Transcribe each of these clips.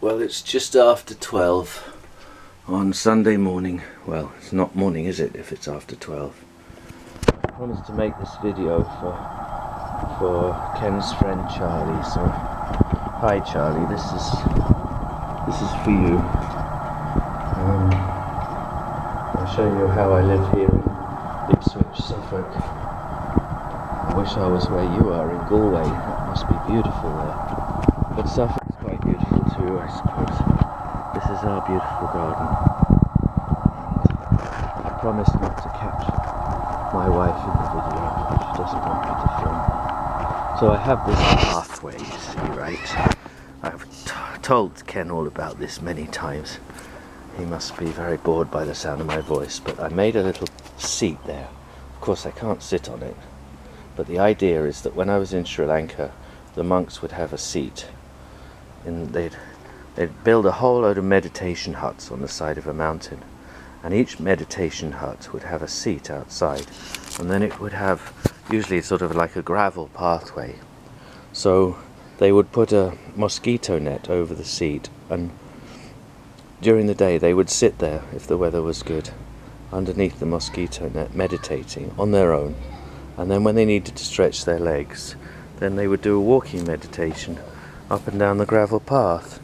Well, it's just after 12 on Sunday morning. Well, it's not morning, is it, if it's after 12? I promised to make this video for Ken's friend Charlie, so hi Charlie, this is for you. I'll show you how I live here in Ipswich, Suffolk. I wish I was where you are in Galway. That must be beautiful there. But Suffolk's quite beautiful too, I suppose. This is our beautiful garden. And I promised not to catch my wife in the video. She doesn't want me to film her. So I have this pathway, you see, right? I've told Ken all about this many times. He must be very bored by the sound of my voice, but I made a little seat there. Of course I can't sit on it, but the idea is that when I was in Sri Lanka, the monks would have a seat, and they'd build a whole load of meditation huts on the side of a mountain, and each meditation hut would have a seat outside, and then it would have usually sort of like a gravel pathway. So they would put a mosquito net over the seat, and during the day they would sit there, if the weather was good, underneath the mosquito net, meditating on their own. And then when they needed to stretch their legs, then they would do a walking meditation up and down the gravel path.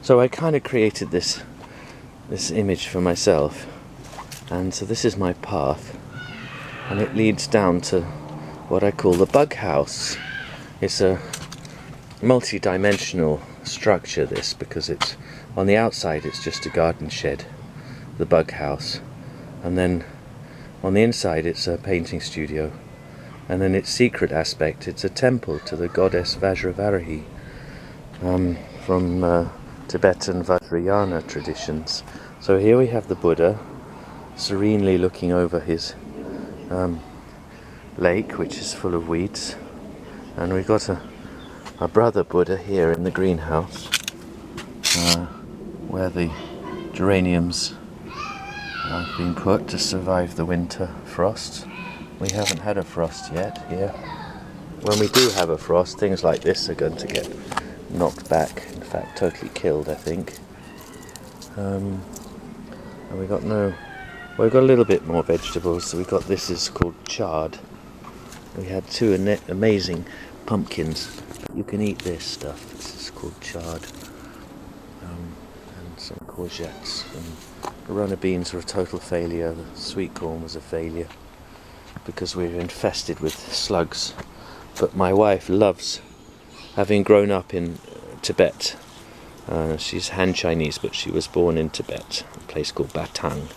So I kind of created this image for myself. And so this is my path, and it leads down to what I call the bug house. It's a multi-dimensional structure, this, because it's on the outside it's just a garden shed, the bug house, and then on the inside it's a painting studio, and then its secret aspect, it's a temple to the goddess Vajravarahi, from Tibetan Vajrayana traditions. So here we have the Buddha serenely looking over his lake, which is full of weeds, and we've got a brother Buddha here in the greenhouse, where the geraniums have been put to survive the winter frost. We haven't had a frost yet here. When we do have a frost, things like this are going to get knocked back, in fact totally killed, I think. And we've got a little bit more vegetables. So we've got, this is called chard. We had two amazing pumpkins. You can eat this stuff. This is called chard. And some courgettes. And the runner beans were a total failure. The sweet corn was a failure because we were infested with slugs. But my wife loves, having grown up in Tibet. She's Han Chinese, but she was born in Tibet, a place called Batang,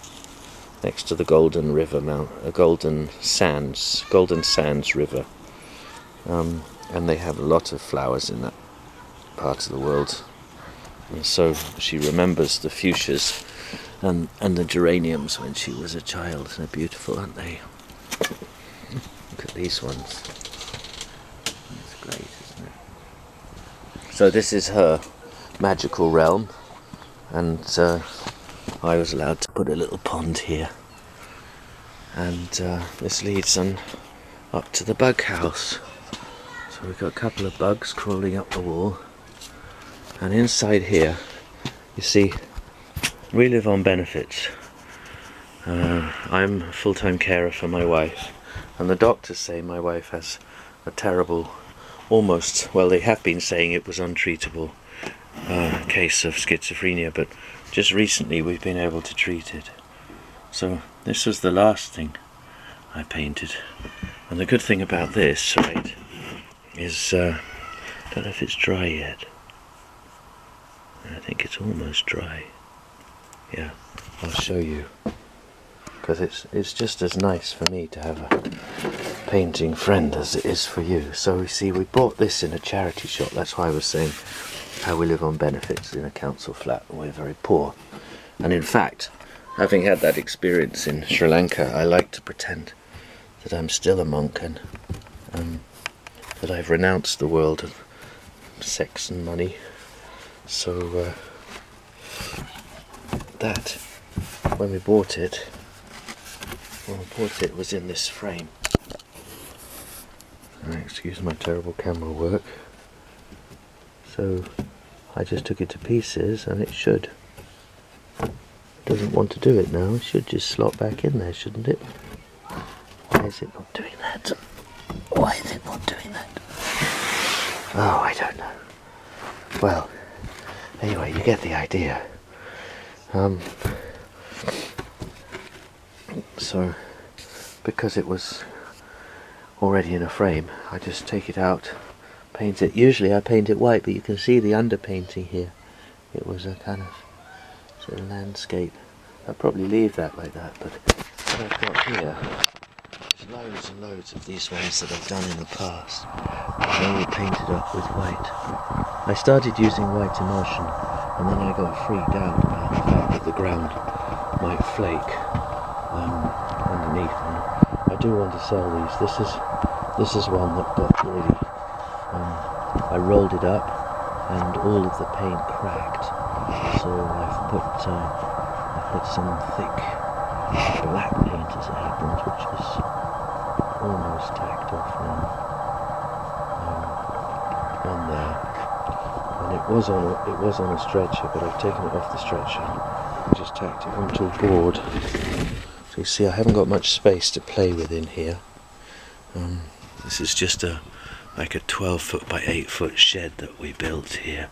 next to the Golden River, Golden Sands River. And they have a lot of flowers in that part of the world. And so she remembers the fuchsias and the geraniums when she was a child. They're beautiful, aren't they? Look at these ones. It's great, isn't it? So this is her magical realm, and I was allowed to put a little pond here. And this leads on up to the bug house. So we've got a couple of bugs crawling up the wall, and inside here, you see, we live on benefits. I'm a full-time carer for my wife, and the doctors say my wife has a terrible, almost, well, they have been saying it was untreatable case of schizophrenia, but just recently we've been able to treat it. So this was the last thing I painted, and the good thing about this, right, is I don't know if it's dry yet. I think it's almost dry. Yeah, I'll show you, because it's just as nice for me to have a painting friend as it is for you. So you see, we bought this in a charity shop. That's why I was saying how we live on benefits in a council flat and we're very poor. And in fact, having had that experience in Sri Lanka, I like to pretend that I'm still a monk, and that I've renounced the world of sex and money. So that, when we bought it, was in this frame. Excuse my terrible camera work. So I just took it to pieces, and it should. It doesn't want to do it now. It should just slot back in there, shouldn't it? Why is it not doing that? Why is it not doing that? Oh, I don't know. Well, anyway, you get the idea. So, because it was already in a frame, I just take it out, paint it. Usually I paint it white, but you can see the underpainting here. It was a kind of sort of landscape. I'll probably leave that like that, but what I've got here is loads and loads of these ones that I've done in the past. They're all painted up with white. I started using white emulsion, and then I got freaked out about the fact that the ground might flake underneath. And I do want to sell these. This is one that got really. I rolled it up, and all of the paint cracked. So I've put some thick black paint, as it happens, which is almost tacked off now on there. And it was on a stretcher, but I've taken it off the stretcher and just tacked it onto a board. So you see, I haven't got much space to play with in here. This is just like a 12-foot by 8-foot shed that we built here.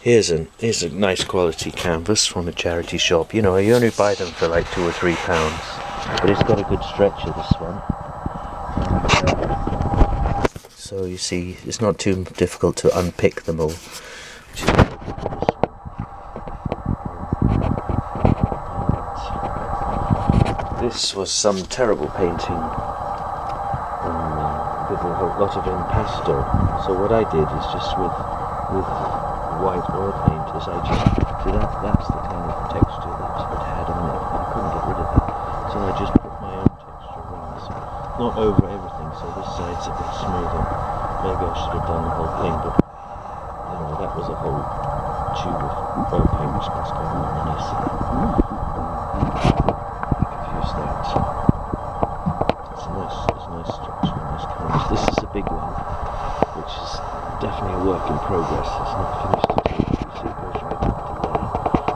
Here's a nice quality canvas from a charity shop. You know, you only buy them for like £2 or £3, but it's got a good stretcher, this one. So you see, it's not too difficult to unpick them all. Which is very good for this one. This was some terrible painting with a lot of impasto. So what I did is just with white oil paint, is I just see that's the kind of texture that it had on it. I couldn't get rid of it, so I just put my own texture around, so not over everything. So this side's a bit smoother. Maybe I should have done the whole thing, but you know, that was a whole tube of oil paint which must go on this. I could use that. It's a nice structure, nice canvas. This is a big one, which is definitely a work in progress. It's not finished at all. You see, it goes right up to there.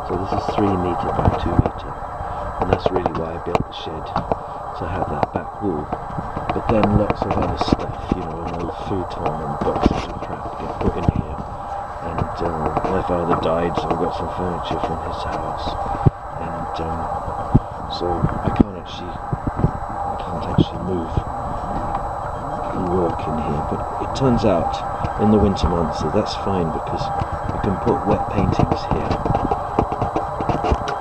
So this is 3 metre by 2 metre, and that's really why I built the shed, to have that back wall. But then lots of other stuff, you know, an old futon and boxes of crap get put in here. And my father died, so I got some furniture from his house. And so I can't actually move and work in here. But it turns out, in the winter months, so that's fine, because you can put wet paintings here,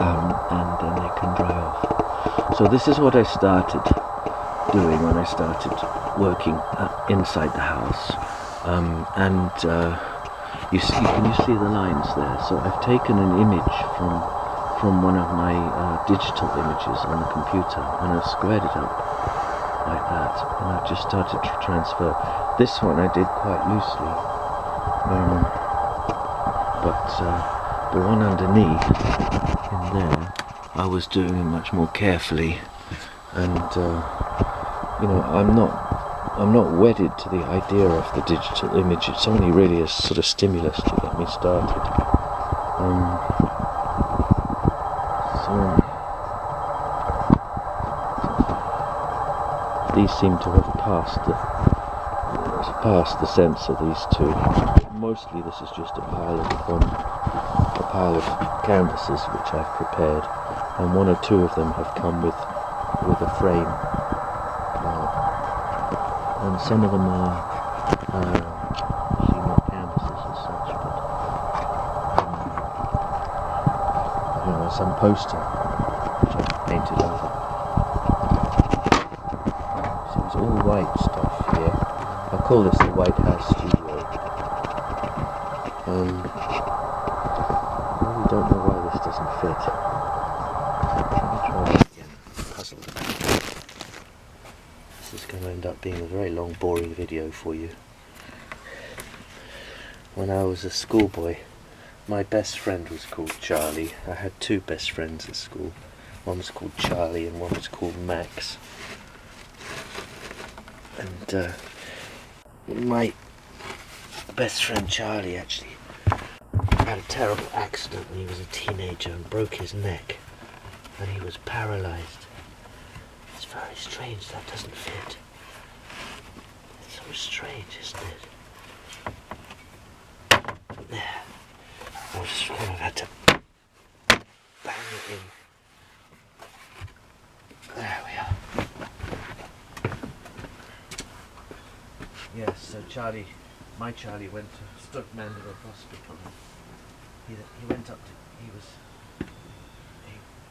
and then they can dry off. So this is what I started doing when I started working inside the house, and you see the lines there. So I've taken an image from one of my digital images on the computer, and I've squared it up like that, and I've just started to transfer. This one I did quite loosely, but the one underneath in there I was doing it much more carefully. And you know, I'm not wedded to the idea of the digital image. It's only really a sort of stimulus to get me started. So these seem to have passed the sensor, these two. Mostly this is just a pile of canvases which I've prepared, and 1 or 2 of them have come with a frame, and some of them are actually not canvases as such, but you know, some poster which I've painted over. So it's all white stuff here. I call this the White House Studio. I really don't know why this doesn't fit. Let me try it again. Puzzle it. This is going to end up being a very long, boring video for you. When I was a schoolboy, my best friend was called Charlie. I had 2 best friends at school. One was called Charlie and one was called Max. And my best friend Charlie actually had a terrible accident when he was a teenager and broke his neck, and he was paralysed. It's very strange that doesn't fit. It's so strange, isn't it? There. I just kind of had to bang it in. There we are. Yes, so my Charlie went to Stoke Mandeville Hospital. He'd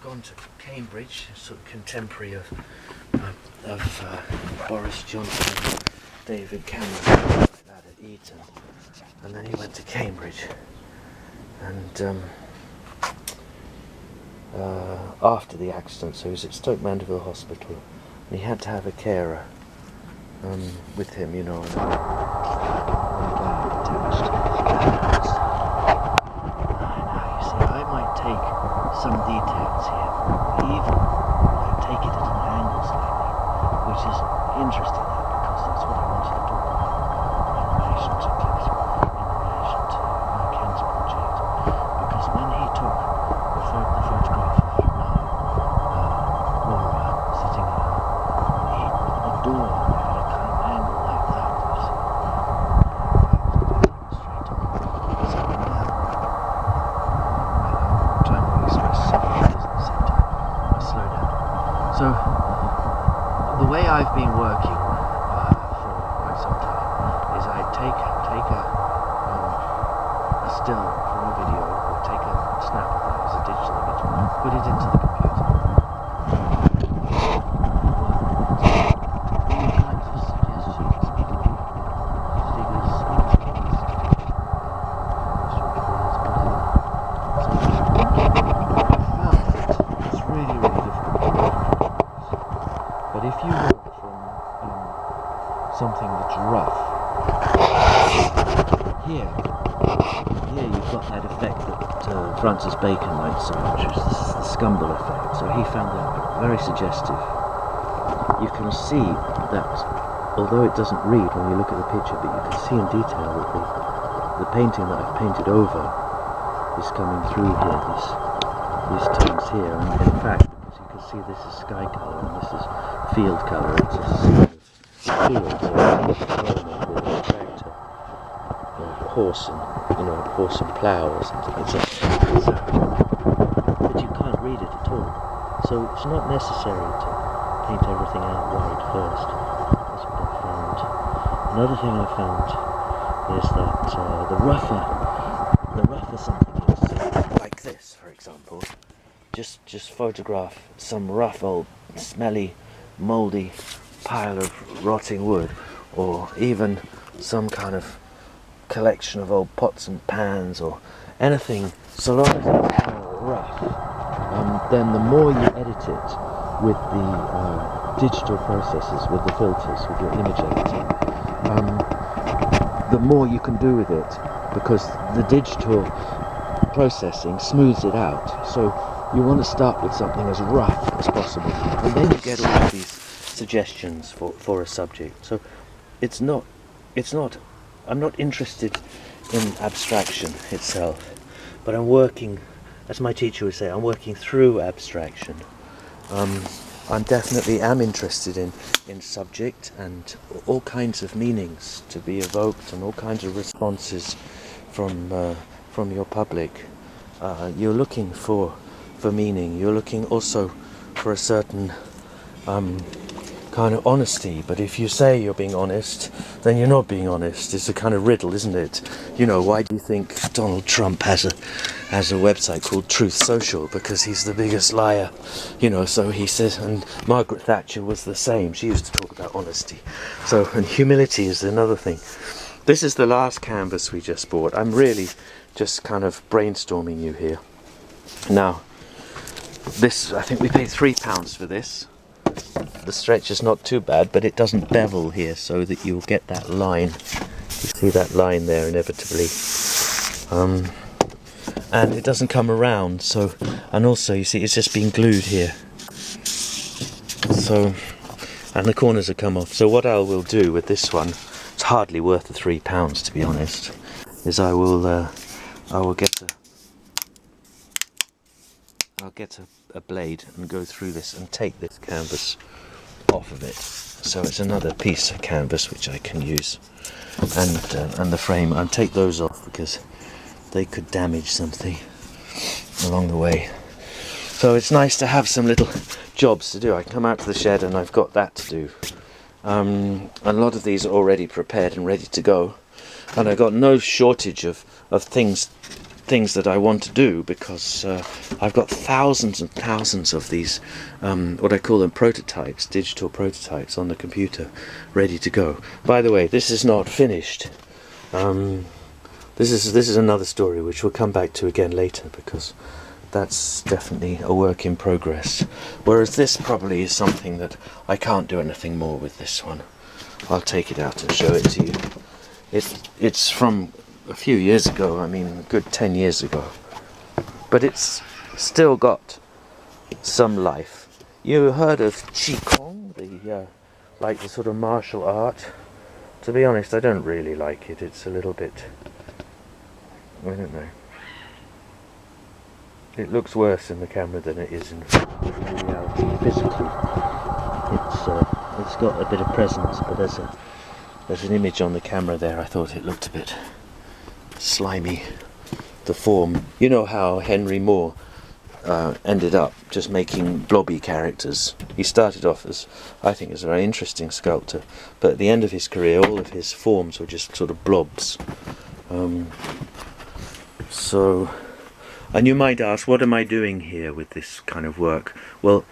gone to Cambridge, sort of contemporary of Boris Johnson, David Cameron, like that at Eton. And then he went to Cambridge, and after the accident, so he was at Stoke Mandeville Hospital, and he had to have a carer with him, you know, and a bag attached. Now you see, I might take some details here, even take it at an angle slightly, which is interesting now, because that's what I wanted to do in relation to Cliff's, in relation to Ken's project, because when he took the photograph of Laura sitting there, the door had a kind of angle like that, you see. Straight on, it's up and down. I'm trying to express several things at the same time. I slow down. So, the way I've been working for quite some time is I take a still from a video, or take a snap of that as a digital image, put it into the computer. All kinds of suggestions, figures, it's really, really difficult. But if you work from something that's rough, here you've got that effect that Francis Bacon liked so much, which is the scumble effect. So he found that very suggestive. You can see that, although it doesn't read when you look at the picture, but you can see in detail that the painting that I've painted over is coming through here, these tones here, and in fact, because you can see this is sky colour and this is field colour, it's a sort of field here, with a tractor, horse and plough or something. But you can't read it at all. So it's not necessary to paint everything out wide first. That's what I found. Another thing I found is that the rougher something is, like this, for example, just photograph some rough old smelly mouldy pile of rotting wood, or even some kind of collection of old pots and pans, or anything, so long as it's kind of rough, then the more you edit it with the digital processes, with the filters, with your image editing, the more you can do with it, because the digital processing smooths it out. So you want to start with something as rough as possible, and then you get all of these suggestions for a subject. So I'm not interested in abstraction itself, but I'm working, as my teacher would say, I'm working through abstraction. I definitely am interested in subject and all kinds of meanings to be evoked, and all kinds of responses from your public. You're looking for meaning. You're looking also for a certain kind of honesty, but if you say you're being honest, then you're not being honest. It's a kind of riddle, isn't it? You know, why do you think Donald Trump has a website called Truth Social? Because he's the biggest liar, you know. So he says, and Margaret Thatcher was the same. She used to talk about honesty. So, and humility is another thing. This is the last canvas we just bought. I'm really just kind of brainstorming you here. Now, this, I think we paid £3 for this. The stretch is not too bad, but it doesn't bevel here, so that you'll get that line. You see that line there inevitably, and it doesn't come around. So, and also you see it's just been glued here. So, and the corners have come off. So what I will do with this one, it's hardly worth the £3 to be honest, is I will I will get a blade and go through this and take this canvas off of it. So it's another piece of canvas which I can use, and the frame. I'll take those off because they could damage something along the way. So it's nice to have some little jobs to do. I can come out to the shed and I've got that to do. A lot of these are already prepared and ready to go, and I've got no shortage of things that I want to do, because I've got thousands and thousands of these what I call them prototypes, digital prototypes on the computer, ready to go. By the way, this is not finished. This is another story which we'll come back to again later, because that's definitely a work in progress. Whereas this probably is something that I can't do anything more with. This one, I'll take it out and show it to you. It's from a few years ago, I mean a good 10 years ago, but it's still got some life. You heard of Qigong, like the sort of martial art? To be honest, I don't really like it. It's a little bit, I don't know. It looks worse in the camera than it is in reality. Physically, it's got a bit of presence, but there's an image on the camera there. I thought it looked a bit slimy, the form. You know how Henry Moore ended up just making blobby characters. He started off as, I think, as a very interesting sculptor, but at the end of his career all of his forms were just sort of blobs. And you might ask, what am I doing here with this kind of work? Well,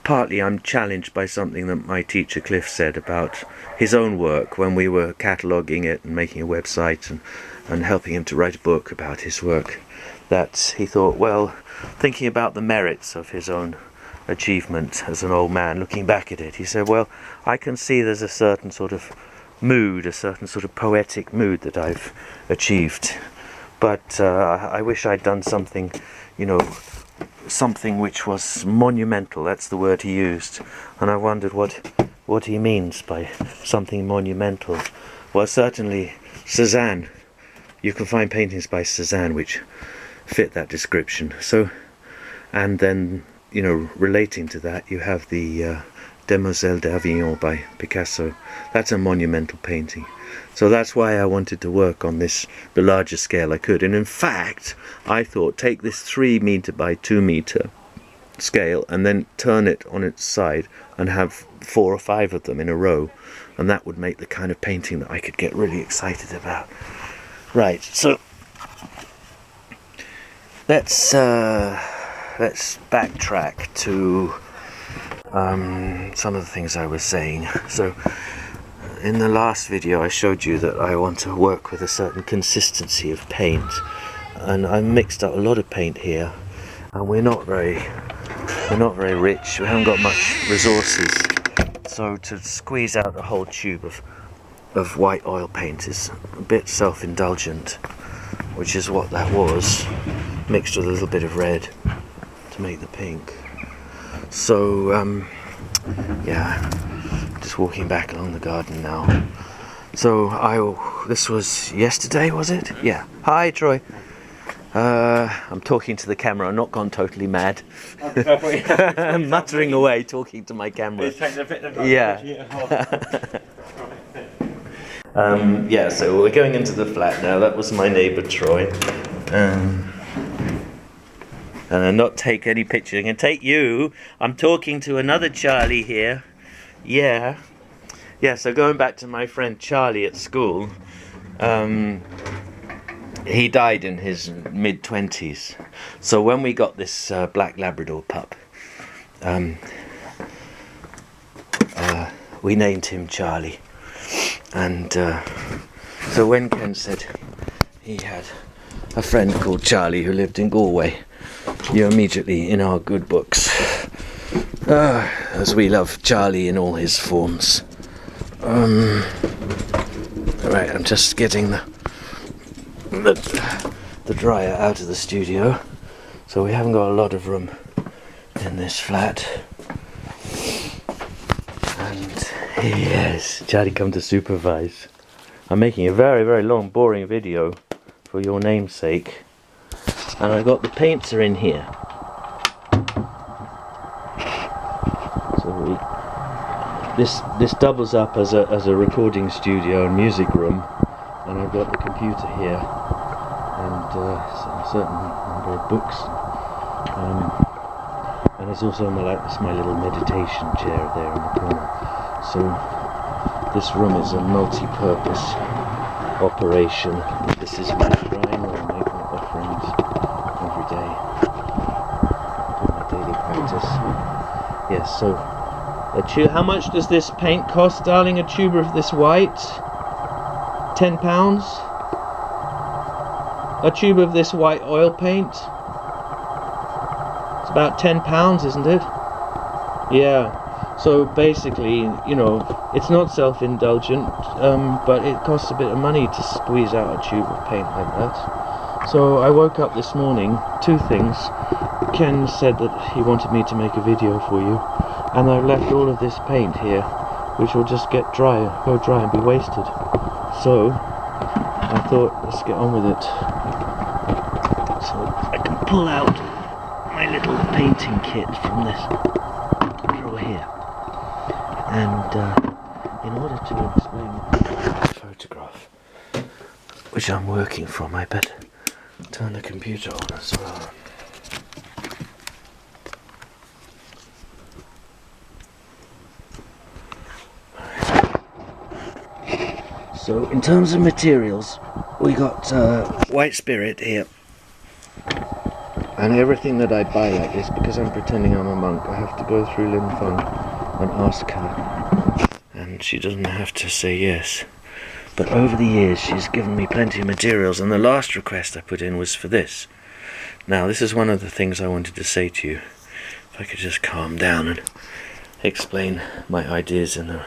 partly I'm challenged by something that my teacher Cliff said about his own work when we were cataloguing it and making a website and helping him to write a book about his work, that he thought, well, thinking about the merits of his own achievement as an old man, looking back at it, he said, well, I can see there's a certain sort of mood, a certain sort of poetic mood that I've achieved, but I wish I'd done something, you know, something which was monumental. That's the word he used, and I wondered what he means by something monumental. Well, certainly Cézanne. You can find paintings by Cézanne which fit that description. So, and then, you know, relating to that, you have the Demoiselle d'Avignon by Picasso. That's a monumental painting. So that's why I wanted to work on this, the largest scale I could. And in fact, I thought, take this 3 meter by 2 meter scale and then turn it on its side and have 4 or 5 of them in a row, and that would make the kind of painting that I could get really excited about. Right, so let's backtrack to some of the things I was saying. So in the last video I showed you that I want to work with a certain consistency of paint, and I mixed up a lot of paint here, and we're not very rich, we haven't got much resources, so to squeeze out a whole tube of white oil paint is a bit self-indulgent, which is what that was, mixed with a little bit of red to make the pink. So yeah, just walking back along the garden now. So this was yesterday, was it? Yeah. Hi Troy. I'm talking to the camera. I'm not gone totally mad. I'm muttering away, talking to my camera. Yeah. Yeah, so we're going into the flat now. That was my neighbour Troy. And I'm not take any picture. I'm going to take you. I'm talking to another Charlie here. Yeah. Yeah, so going back to my friend Charlie at school. He died in his mid-20s. So when we got this black Labrador pup, we named him Charlie. And so when Ken said he had a friend called Charlie who lived in Galway, you're immediately in our good books, as we love Charlie in all his forms. Right, I'm just getting the dryer out of the studio, so we haven't got a lot of room in this flat. And yes, Charlie come to supervise. I'm making a very, very long, boring video for your namesake. and I got the paints are in here. So this doubles up as a recording studio and music room, and I've got the computer here and a certain number of books, and there's also my little meditation chair there in the corner. So this room is a multi-purpose operation. This is my shrine where I make my offerings every day. I do my daily practice. Yes, so how much does this paint cost, darling? A tube of this white? £10? A tube of this white oil paint? It's about £10, isn't it? Yeah. So basically, you know, it's not self-indulgent, but it costs a bit of money to squeeze out a tube of paint like that. So I woke up this morning, two things. Ken said that he wanted me to make a video for you, and I've left all of this paint here, which will just go dry and be wasted. So I thought, let's get on with it. So I can pull out my little painting kit from this drawer here. And in order to explain this photograph, which I'm working from, I better turn the computer on as well. So in terms of materials, we got white spirit here, and everything that I buy like this, because I'm pretending I'm a monk, I have to go through Lin Feng and ask her, and she doesn't have to say yes. But over the years she's given me plenty of materials, and the last request I put in was for this. Now this is one of the things I wanted to say to you. If I could just calm down and explain my ideas in a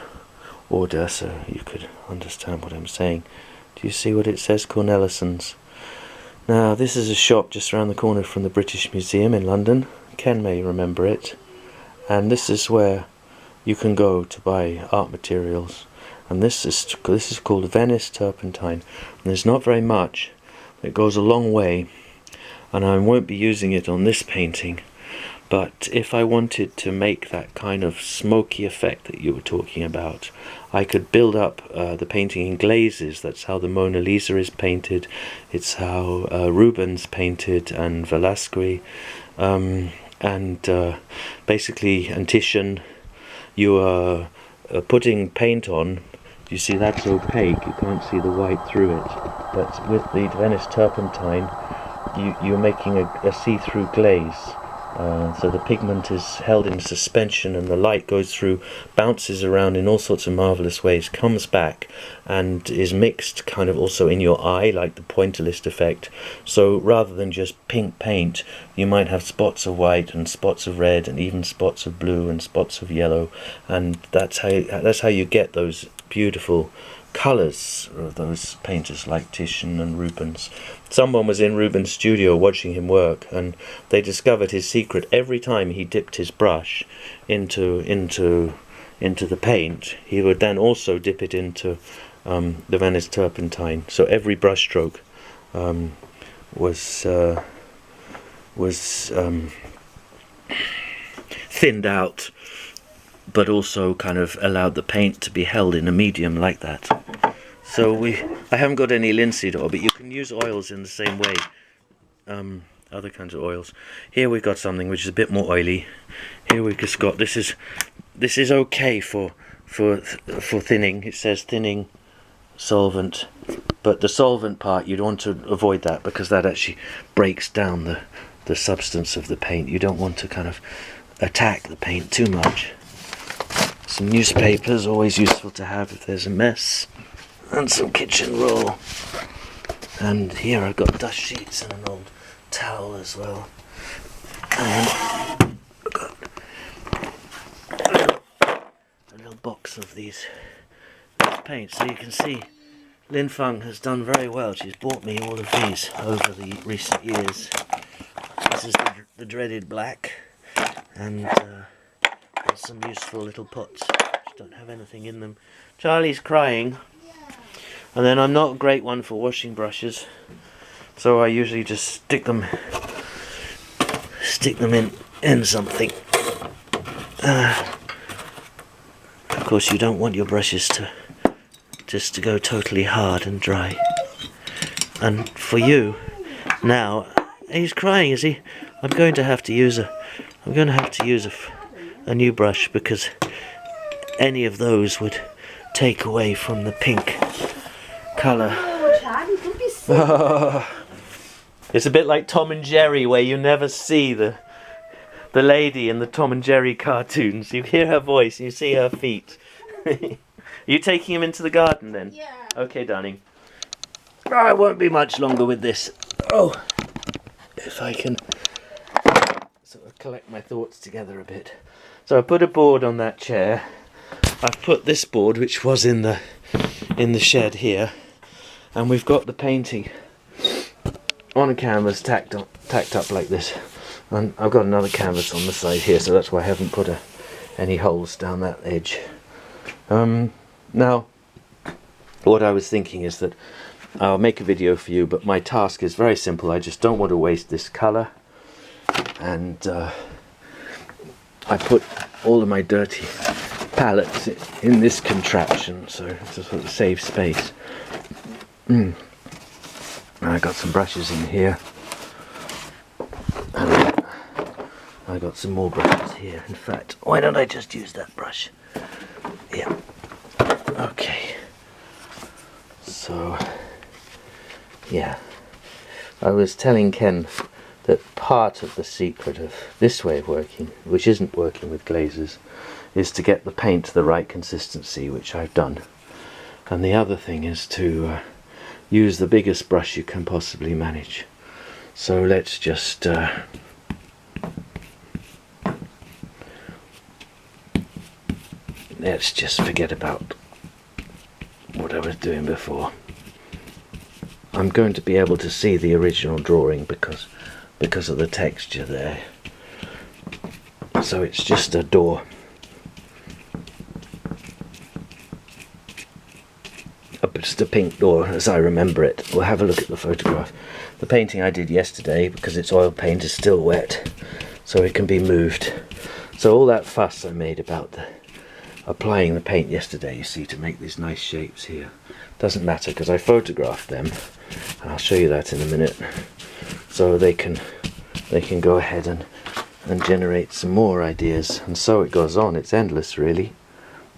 order so you could understand what I'm saying. Do you see what it says? Cornelison's. Now this is a shop just around the corner from the British Museum in London. Ken may remember it. And this is where you can go to buy art materials. And this is called Venice turpentine. And there's not very much. It goes a long way, and I won't be using it on this painting. But if I wanted to make that kind of smoky effect that you were talking about, I could build up the painting in glazes. That's how the Mona Lisa is painted. It's how Rubens painted, and Velasquez, and basically, and Titian. You are putting paint on. You see, that's opaque. You can't see the white through it. But with the Venice turpentine, you're making a see-through glaze. So the pigment is held in suspension, and the light goes through, bounces around in all sorts of marvellous ways, comes back and is mixed kind of also in your eye, like the pointillist effect. So rather than just pink paint, you might have spots of white and spots of red and even spots of blue and spots of yellow, and that's how you get those beautiful colours of those painters like Titian and Rubens. Someone was in Rubens' studio watching him work, and they discovered his secret. Every time he dipped his brush into the paint, he would then also dip it into the Venice turpentine. So every brush stroke was thinned out, but also kind of allowed the paint to be held in a medium like that. So I haven't got any linseed oil, but you can use oils in the same way, other kinds of oils. Here we've got something which is a bit more oily. Here we've just got, this is okay for thinning. It says thinning solvent, but the solvent part, you'd want to avoid that, because that actually breaks down the substance of the paint. You don't want to kind of attack the paint too much. Some newspapers, always useful to have if there's a mess, and some kitchen roll. And here I've got dust sheets and an old towel as well. And I've got a little box of these paints. So you can see Lin Feng has done very well. She's bought me all of these over the recent years. This is the dreaded black, and some useful little pots which don't have anything in them. Charlie's crying. And then I'm not a great one for washing brushes, So I usually just stick them in something. Of course, you don't want your brushes to go totally hard and dry. And for you now, he's crying, is he? I'm going to have to use a new brush, because any of those would take away from the pink colour. It's a bit like Tom and Jerry, where you never see the lady in the Tom and Jerry cartoons. You hear her voice, you see her feet. Are you taking him into the garden then? Yeah. Okay, darling. I won't be much longer with this. Oh, if I can sort of collect my thoughts together a bit. So I put a board on that chair. I've put this board, which was in the shed here, and we've got the painting on a canvas tacked up like this. And I've got another canvas on the side here, so that's why I haven't put any holes down that edge. Now, what I was thinking is that I'll make a video for you, but my task is very simple. I just don't want to waste this colour, and I put all of my dirty palettes in this contraption, so to sort of save space. And I got some brushes in here, and I got some more brushes here. In fact, why don't I just use that brush? Yeah. Okay. So, yeah. I was telling Ken that part of the secret of this way of working, which isn't working with glazes, is to get the paint the right consistency, which I've done. And the other thing is to use the biggest brush you can possibly manage. So let's just forget about what I was doing before. I'm going to be able to see the original drawing because of the texture there. So it's just a door. Just a pink door as I remember it. We'll have a look at the photograph. The painting I did yesterday, because it's oil paint, is still wet, so it can be moved. So all that fuss I made about applying the paint yesterday, you see, to make these nice shapes here, doesn't matter, because I photographed them, and I'll show you that in a minute. So they can go ahead and generate some more ideas, and so it goes on. It's endless, really.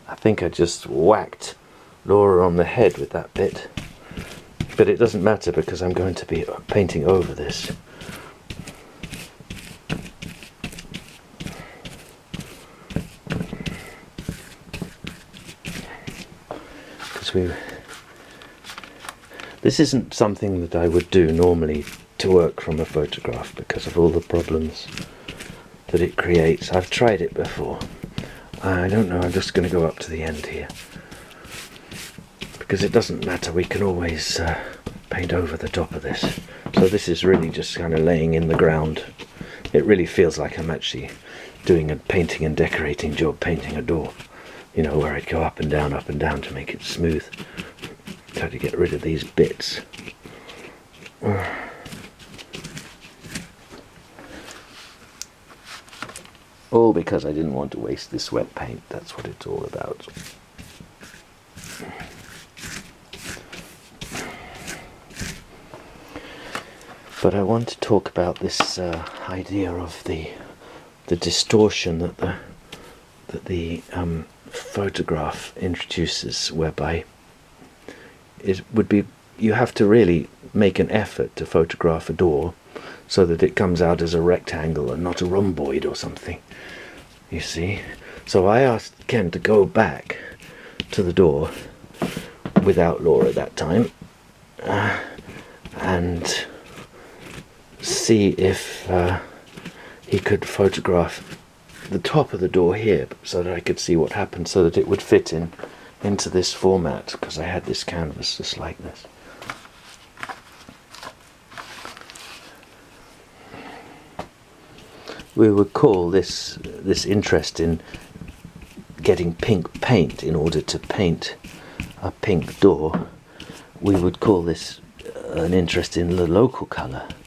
I think I just whacked Laura on the head with that bit, but it doesn't matter because I'm going to be painting over this. Because this isn't something that I would do normally to work from a photograph because of all the problems that it creates. I've tried it before. I don't know, I'm just going to go up to the end here. Because it doesn't matter, we can always paint over the top of this. So this is really just kind of laying in the ground. It really feels like I'm actually doing a painting and decorating job, painting a door. You know, where I'd go up and down to make it smooth. Try to get rid of these bits. All because I didn't want to waste this wet paint. That's what it's all about. But I want to talk about this idea of the distortion that the photograph introduces, whereby it would be, you have to really make an effort to photograph a door so that it comes out as a rectangle and not a rhomboid or something, you see. So I asked Ken to go back to the door without Laura that time and see if he could photograph the top of the door here so that I could see what happened, so that it would fit into this format, because I had this canvas just like this. We would call this interest in getting pink paint in order to paint a pink door, we would call this an interest in the local colour.